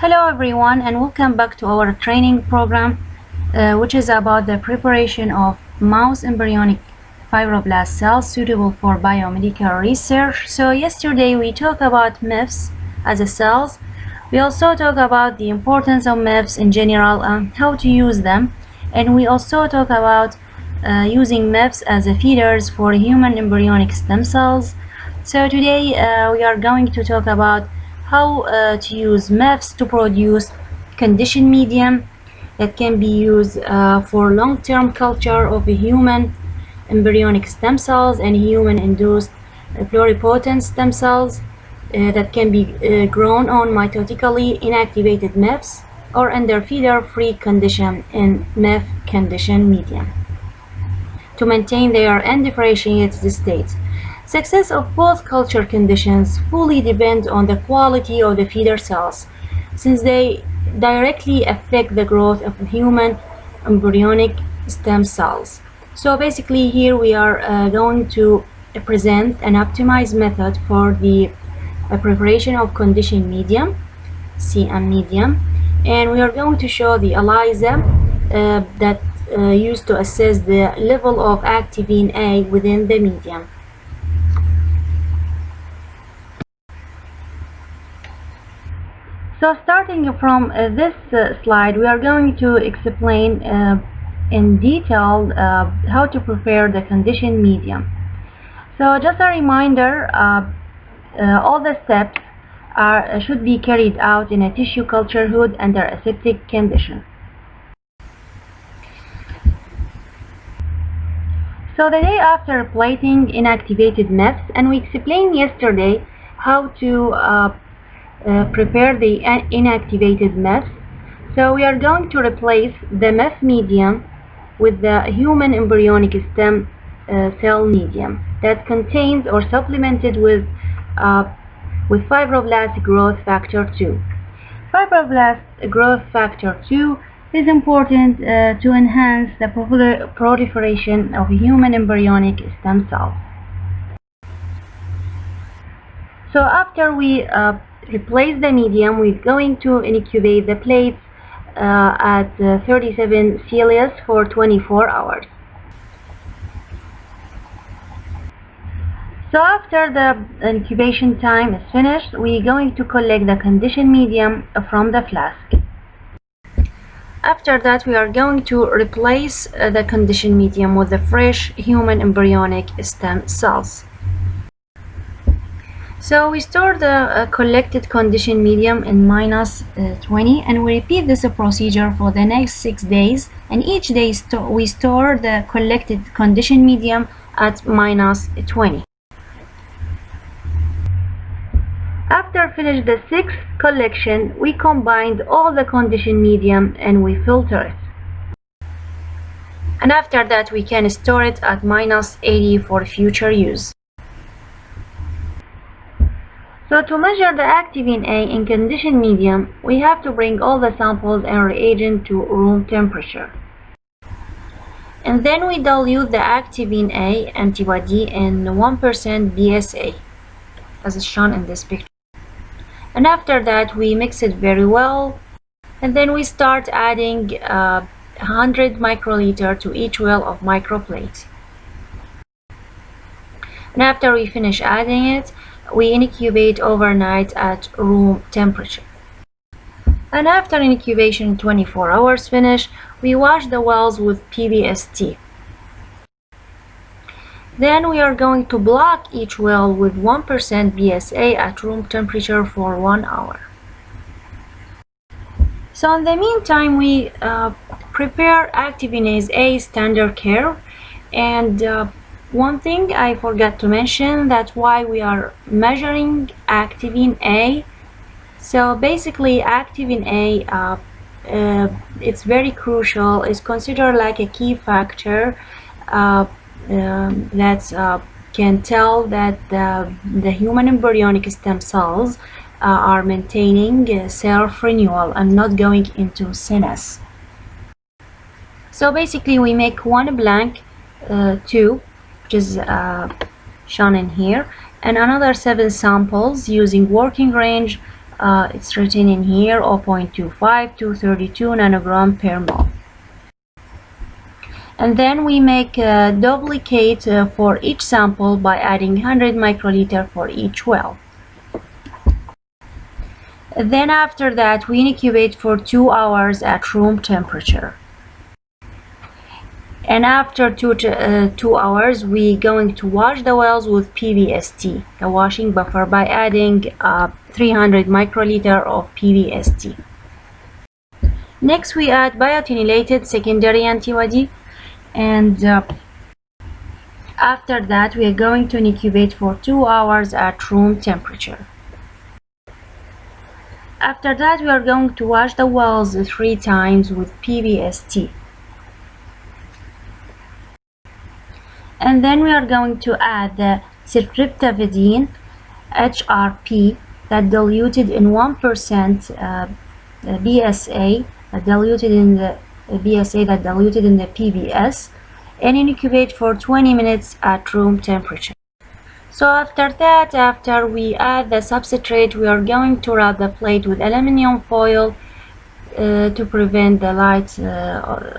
Hello everyone and welcome back to our training program which is about the preparation of mouse embryonic fibroblast cells suitable for biomedical research. So yesterday we talked about MIFs as a cells. We also talked about the importance of MIFs in general and how to use them, and we also talked about using MIFs as a feeders for human embryonic stem cells. So today we are going to talk about how to use MIFs to produce conditioned medium that can be used for long-term culture of human embryonic stem cells and human-induced pluripotent stem cells that can be grown on mitotically inactivated MIFs or under feeder-free condition in MIF conditioned medium to maintain their undifferentiated state. Success of both culture conditions fully depend on the quality of the feeder cells, since they directly affect the growth of human embryonic stem cells. So basically here we are going to present an optimized method for the preparation of conditioned medium, CM medium, and we are going to show the ELISA that used to assess the level of activin A within the medium. So starting from this slide, we are going to explain in detail how to prepare the conditioned medium. So just a reminder, all the steps should be carried out in a tissue culture hood under aseptic condition. So the day after plating inactivated MIFs, and we explained yesterday how to prepare the inactivated MIFs. So we are going to replace the MIF medium with the human embryonic stem cell medium that contains or supplemented with fibroblast growth factor 2. Fibroblast growth factor 2 is important to enhance the proliferation of human embryonic stem cells. So after we replace the medium, we're going to incubate the plates at 37 Celsius for 24 hours. So after the incubation time is finished, we're going to collect the conditioned medium from the flask. After that, we are going to replace the conditioned medium with the fresh human embryonic stem cells. So we store the collected conditioned medium in -20, and we repeat this procedure for the next 6 days, and each day we store the collected conditioned medium at -20. After finish the 6th collection, we combined all the conditioned medium and we filter it. And after that we can store it at -80 for future use. So to measure the activin A in conditioned medium, we have to bring all the samples and reagent to room temperature. And then we dilute the activin A antibody in 1% BSA, as is shown in this picture. And after that we mix it very well, and then we start adding 100 microliter to each well of microplate. And after we finish adding it, we incubate overnight at room temperature. And after incubation 24 hours finish, we wash the wells with PBST. Then we are going to block each well with 1% BSA at room temperature for 1 hour. So in the meantime, we prepare activinase A standard curve, and one thing I forgot to mention, that why we are measuring activin A. So basically activin A, it's very crucial, it's considered like a key factor that can tell that the human embryonic stem cells are maintaining self-renewal and not going into senescence. So basically we make one blank tube, which is shown in here, and another 7 samples using working range It's written in here 0.25 to 32 nanogram per mole. And then we make a duplicate for each sample by adding 100 microliter for each well. Then after that we incubate for 2 hours at room temperature. And after 2 hours we going to wash the wells with PBST, the washing buffer, by adding 300 microliter of PBST. Next we add biotinylated secondary antibody, and after that we are going to incubate for 2 hours at room temperature. After that we are going to wash the wells 3 times with PBST. And then we are going to add the sirtriptavidine HRP that diluted in 1% BSA that diluted in the PBS, and incubate for 20 minutes at room temperature. So after that, after we add the substrate, we are going to wrap the plate with aluminum foil to prevent the light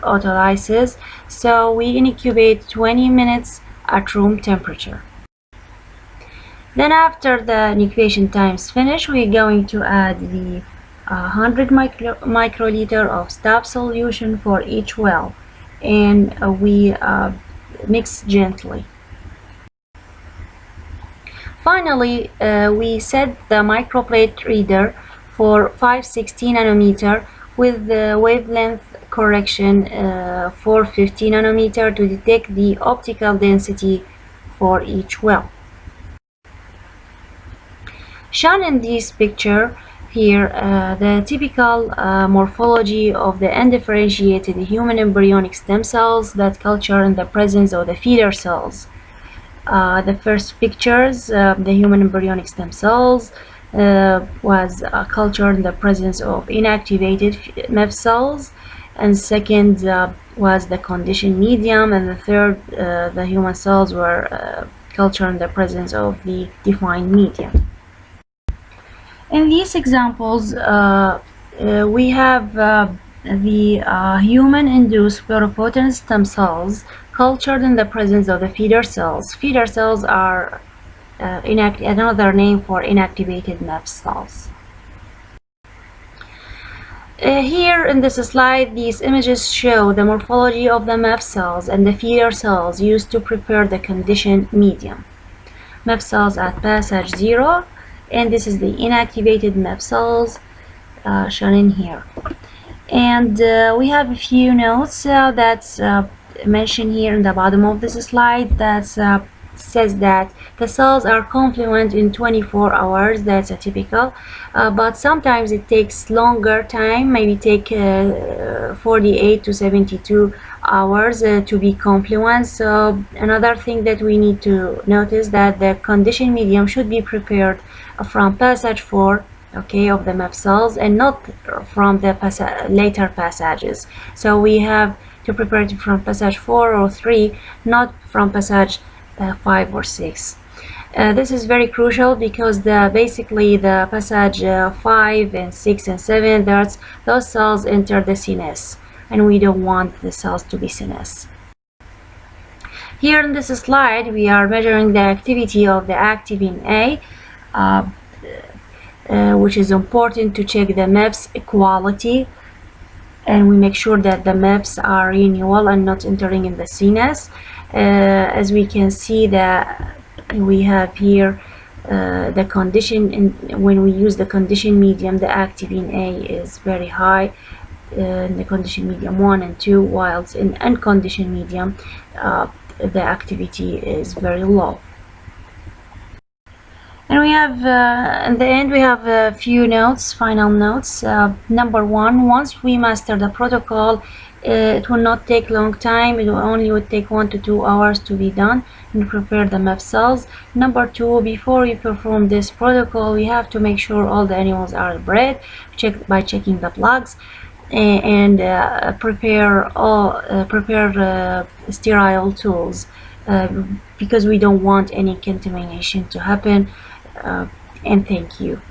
autolysis. So we incubate 20 minutes at room temperature. Then after the incubation time is finished, we're going to add the 100 microliter of stop solution for each well, and we mix gently. Finally, we set the microplate reader for 560 nanometer with the wavelength correction for 50 nanometer to detect the optical density for each well. Shown in this picture here, the typical morphology of the undifferentiated human embryonic stem cells that culture in the presence of the feeder cells. The first pictures, the human embryonic stem cells was cultured in the presence of inactivated MEF cells, and second was the conditioned medium, and the third, the human cells were cultured in the presence of the defined medium. In these examples, we have the human-induced pluripotent stem cells cultured in the presence of the feeder cells. Feeder cells are another name for inactivated MEF cells. Here in this slide, these images show the morphology of the MEF cells and the feeder cells used to prepare the conditioned medium. MEF cells at passage 0, and this is the inactivated MEF cells shown in here. And we have a few notes that's mentioned here in the bottom of this slide that says that the cells are confluent in 24 hours. That's a typical, but sometimes it takes longer time, maybe take 48 to 72 hours to be confluent. So another thing that we need to notice that the conditioned medium should be prepared from passage 4, okay, of the MEF cells, and not from the later passages. So we have to prepare it from passage 4 or 3, not from passage 5 or 6. This is very crucial because basically the passage 5 and 6 and 7, those cells enter the CNS, and we don't want the cells to be CNS. Here in this slide, we are measuring the activity of the activin A, which is important to check the MEF's quality, and we make sure that the MEFs are renewal and not entering in the CNS. As we can see that we have here the condition, when we use the conditioned medium, the activin A is very high in the conditioned medium 1 and 2, whilst in unconditioned medium the activity is very low. And we have, in the end, we have a few notes, final notes. Number 1, once we master the protocol, it will not take long time. It would take 1 to 2 hours to be done and prepare the MEF cells. Number 2, before we perform this protocol, we have to make sure all the animals are bred, by checking the plugs, and prepare sterile tools, because we don't want any contamination to happen. And thank you.